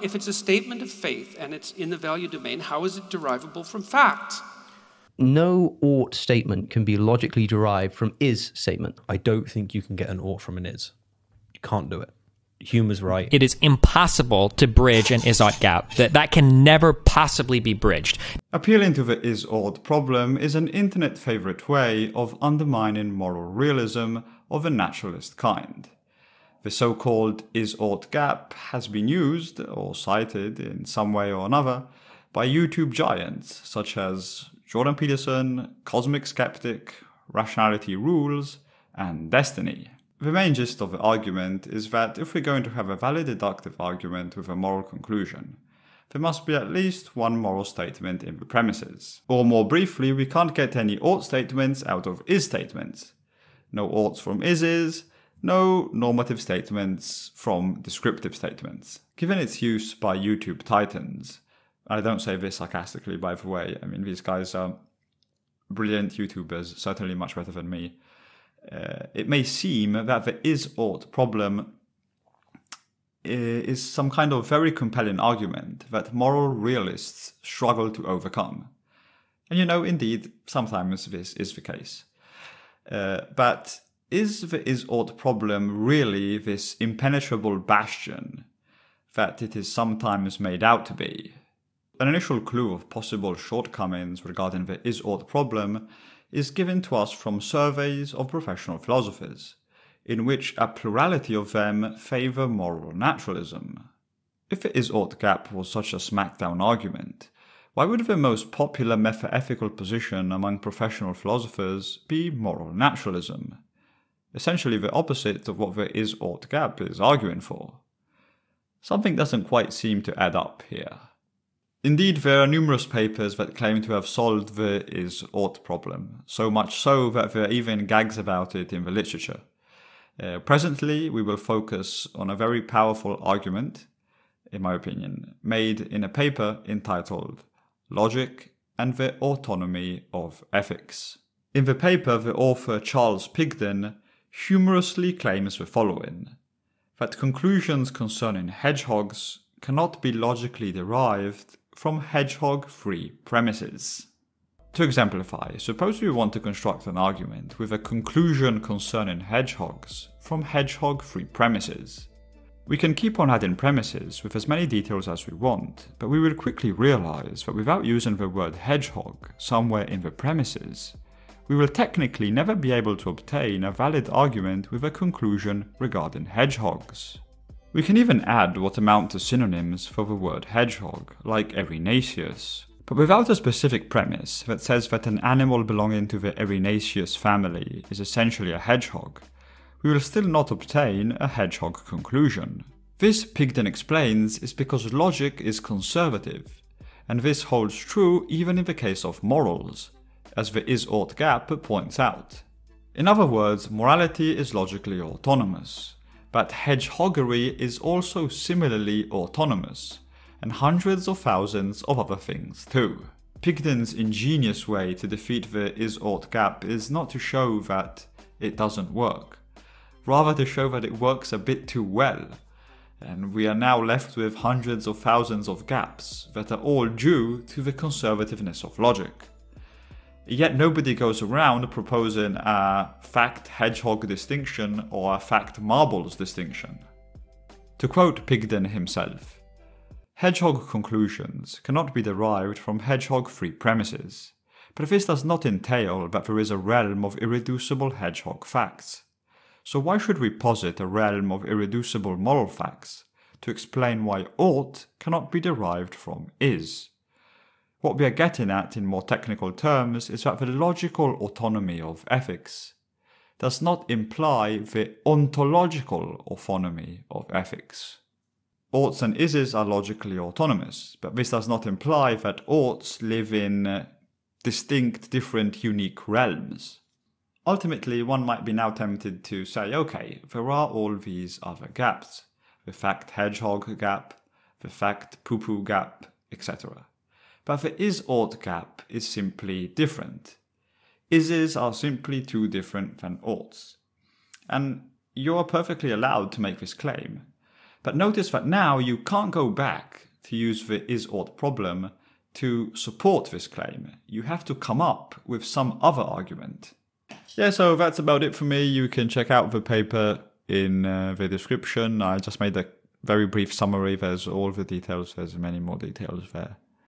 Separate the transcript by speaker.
Speaker 1: if it's a statement of faith and it's in the value domain, how is it derivable from fact?
Speaker 2: No ought statement can be logically derived from is statement.
Speaker 3: I don't think you can get an ought from an is. You can't do it. Hume is right.
Speaker 4: It is impossible to bridge an is-ought gap. That can never possibly be bridged.
Speaker 5: Appealing to the is-ought problem is an internet favourite way of undermining moral realism of a naturalist kind. The so-called is-ought gap has been used or cited in some way or another by YouTube giants such as Jordan Peterson, Cosmicskeptic, RationalityRules, and Destiny. The main gist of the argument is that if we're going to have a valid deductive argument with a moral conclusion, there must be at least one moral statement in the premises. Or more briefly, we can't get any ought statements out of is statements. No oughts from is, no normative statements from descriptive statements. Given its use by YouTube titans, I don't say this sarcastically by the way, I mean these guys are brilliant YouTubers, certainly much better than me. It may seem that the is-ought problem is some kind of very compelling argument that moral realists struggle to overcome. And indeed, sometimes this is the case. But is the is-ought problem really this impenetrable bastion that it is sometimes made out to be? An initial clue of possible shortcomings regarding the is-ought problem is given to us from surveys of professional philosophers, in which a plurality of them favour moral naturalism. If the is-ought gap was such a smackdown argument, why would the most popular metaethical position among professional philosophers be moral naturalism? Essentially the opposite of what the is-ought gap is arguing for. Something doesn't quite seem to add up here. Indeed, there are numerous papers that claim to have solved the is-ought problem, so much so that there are even gags about it in the literature. Presently, we will focus on a very powerful argument, in my opinion, made in a paper entitled Logic and the Autonomy of Ethics. In the paper, the author Charles Pigden humorously claims the following: that conclusions concerning hedgehogs cannot be logically derived from hedgehog-free premises. To exemplify, suppose we want to construct an argument with a conclusion concerning hedgehogs from hedgehog-free premises. We can keep on adding premises with as many details as we want, but we will quickly realize that without using the word hedgehog somewhere in the premises, we will technically never be able to obtain a valid argument with a conclusion regarding hedgehogs. We can even add what amount to synonyms for the word hedgehog, like erinaceous, but without a specific premise that says that an animal belonging to the erinaceous family is essentially a hedgehog, we will still not obtain a hedgehog conclusion. This, Pigden explains, is because logic is conservative, and this holds true even in the case of morals, as the is-ought gap points out. In other words, morality is logically autonomous, but hedgehoggery is also similarly autonomous, and hundreds of thousands of other things too. Pigden's ingenious way to defeat the is-ought gap is not to show that it doesn't work, rather to show that it works a bit too well, and we are now left with hundreds of thousands of gaps that are all due to the conservativeness of logic. Yet nobody goes around proposing a fact-hedgehog distinction or a fact-marbles distinction. To quote Pigden himself, hedgehog conclusions cannot be derived from hedgehog-free premises, but this does not entail that there is a realm of irreducible hedgehog facts. So why should we posit a realm of irreducible moral facts to explain why ought cannot be derived from is? What we are getting at in more technical terms is that the logical autonomy of ethics does not imply the ontological autonomy of ethics. Oughts and ises are logically autonomous, but this does not imply that oughts live in distinct, different, unique realms. Ultimately, one might be now tempted to say, okay, there are all these other gaps, the fact-hedgehog gap, the fact-poo-poo gap, etc. But the is-ought gap is simply different. Ises are simply too different than oughts. And you are perfectly allowed to make this claim. But notice that now you can't go back to use the is-ought problem to support this claim. You have to come up with some other argument. Yeah, so that's about it for me. You can check out the paper in the description. I just made a very brief summary. There's all the details. There's many more details there.